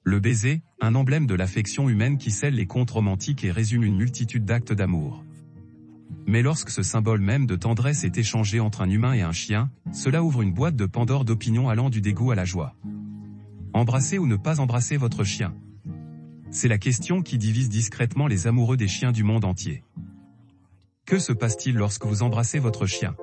Le baiser, un emblème de l'affection humaine qui scelle les contes romantiques et résume une multitude d'actes d'amour. Mais lorsque ce symbole même de tendresse est échangé entre un humain et un chien, cela ouvre une boîte de Pandore d'opinions allant du dégoût à la joie. Embrasser ou ne pas embrasser votre chien? C'est la question qui divise discrètement les amoureux des chiens du monde entier. Que se passe-t-il lorsque vous embrassez votre chien?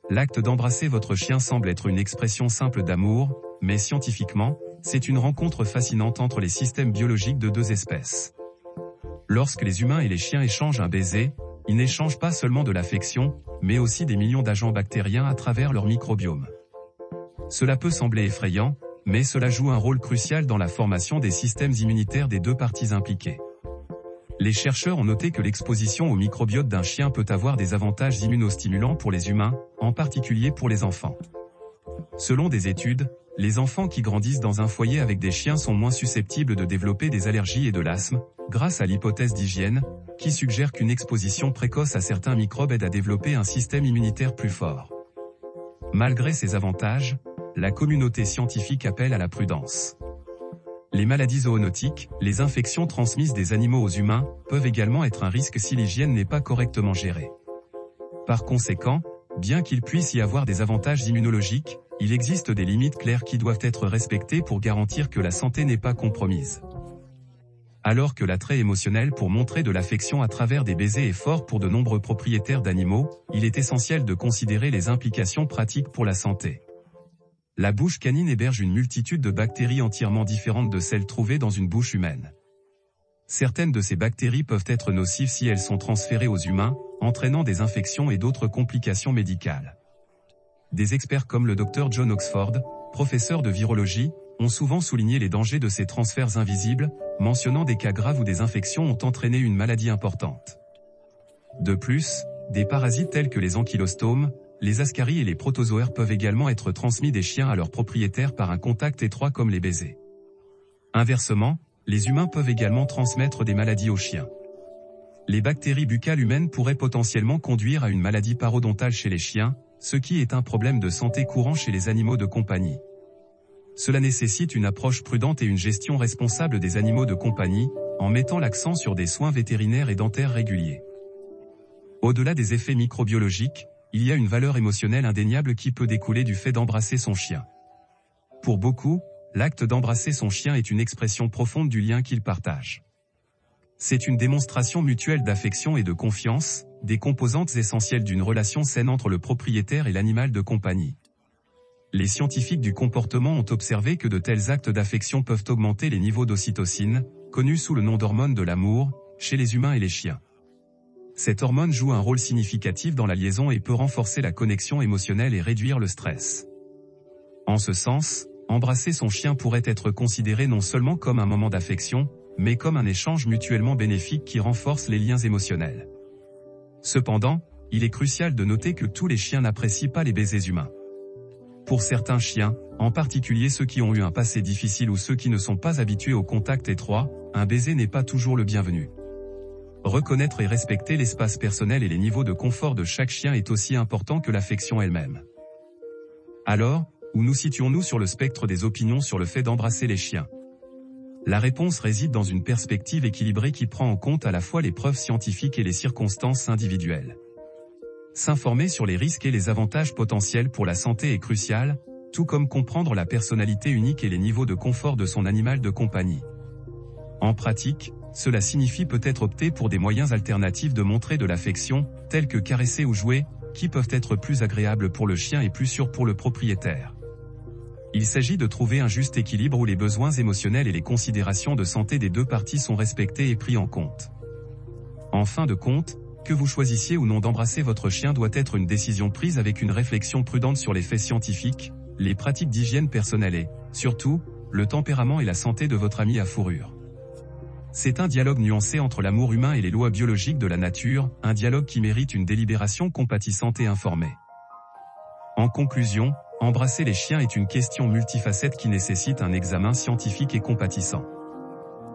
L'acte d'embrasser votre chien semble être une expression simple d'amour, mais scientifiquement, c'est une rencontre fascinante entre les systèmes biologiques de deux espèces. Lorsque les humains et les chiens échangent un baiser, ils n'échangent pas seulement de l'affection, mais aussi des millions d'agents bactériens à travers leur microbiome. Cela peut sembler effrayant, mais cela joue un rôle crucial dans la formation des systèmes immunitaires des deux parties impliquées. Les chercheurs ont noté que l'exposition au microbiote d'un chien peut avoir des avantages immunostimulants pour les humains, en particulier pour les enfants. Selon des études, les enfants qui grandissent dans un foyer avec des chiens sont moins susceptibles de développer des allergies et de l'asthme, grâce à l'hypothèse d'hygiène, qui suggère qu'une exposition précoce à certains microbes aide à développer un système immunitaire plus fort. Malgré ces avantages, la communauté scientifique appelle à la prudence. Les maladies zoonotiques, les infections transmises des animaux aux humains, peuvent également être un risque si l'hygiène n'est pas correctement gérée. Par conséquent, bien qu'il puisse y avoir des avantages immunologiques, il existe des limites claires qui doivent être respectées pour garantir que la santé n'est pas compromise. Alors que l'attrait émotionnel pour montrer de l'affection à travers des baisers est fort pour de nombreux propriétaires d'animaux, il est essentiel de considérer les implications pratiques pour la santé. La bouche canine héberge une multitude de bactéries entièrement différentes de celles trouvées dans une bouche humaine. Certaines de ces bactéries peuvent être nocives si elles sont transférées aux humains, entraînant des infections et d'autres complications médicales. Des experts comme le Dr John Oxford, professeur de virologie, ont souvent souligné les dangers de ces transferts invisibles, mentionnant des cas graves où des infections ont entraîné une maladie importante. De plus, des parasites tels que les ankylostomes, les ascaries et les protozoaires peuvent également être transmis des chiens à leurs propriétaires par un contact étroit comme les baisers. Inversement, les humains peuvent également transmettre des maladies aux chiens. Les bactéries buccales humaines pourraient potentiellement conduire à une maladie parodontale chez les chiens, ce qui est un problème de santé courant chez les animaux de compagnie. Cela nécessite une approche prudente et une gestion responsable des animaux de compagnie, en mettant l'accent sur des soins vétérinaires et dentaires réguliers. Au-delà des effets microbiologiques, il y a une valeur émotionnelle indéniable qui peut découler du fait d'embrasser son chien. Pour beaucoup, l'acte d'embrasser son chien est une expression profonde du lien qu'ils partagent. C'est une démonstration mutuelle d'affection et de confiance, des composantes essentielles d'une relation saine entre le propriétaire et l'animal de compagnie. Les scientifiques du comportement ont observé que de tels actes d'affection peuvent augmenter les niveaux d'ocytocine, connue sous le nom d'hormone de l'amour, chez les humains et les chiens. Cette hormone joue un rôle significatif dans la liaison et peut renforcer la connexion émotionnelle et réduire le stress. En ce sens, embrasser son chien pourrait être considéré non seulement comme un moment d'affection, mais comme un échange mutuellement bénéfique qui renforce les liens émotionnels. Cependant, il est crucial de noter que tous les chiens n'apprécient pas les baisers humains. Pour certains chiens, en particulier ceux qui ont eu un passé difficile ou ceux qui ne sont pas habitués au contact étroit, un baiser n'est pas toujours le bienvenu. Reconnaître et respecter l'espace personnel et les niveaux de confort de chaque chien est aussi important que l'affection elle-même. Alors, où nous situons-nous sur le spectre des opinions sur le fait d'embrasser les chiens? La réponse réside dans une perspective équilibrée qui prend en compte à la fois les preuves scientifiques et les circonstances individuelles. S'informer sur les risques et les avantages potentiels pour la santé est crucial, tout comme comprendre la personnalité unique et les niveaux de confort de son animal de compagnie. En pratique, cela signifie peut-être opter pour des moyens alternatifs de montrer de l'affection, tels que caresser ou jouer, qui peuvent être plus agréables pour le chien et plus sûrs pour le propriétaire. Il s'agit de trouver un juste équilibre où les besoins émotionnels et les considérations de santé des deux parties sont respectés et pris en compte. En fin de compte, que vous choisissiez ou non d'embrasser votre chien doit être une décision prise avec une réflexion prudente sur les faits scientifiques, les pratiques d'hygiène personnelle et, surtout, le tempérament et la santé de votre ami à fourrure. C'est un dialogue nuancé entre l'amour humain et les lois biologiques de la nature, un dialogue qui mérite une délibération compatissante et informée. En conclusion, embrasser les chiens est une question multifacette qui nécessite un examen scientifique et compatissant.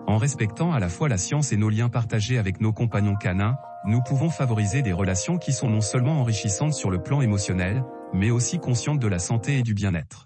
En respectant à la fois la science et nos liens partagés avec nos compagnons canins, nous pouvons favoriser des relations qui sont non seulement enrichissantes sur le plan émotionnel, mais aussi conscientes de la santé et du bien-être.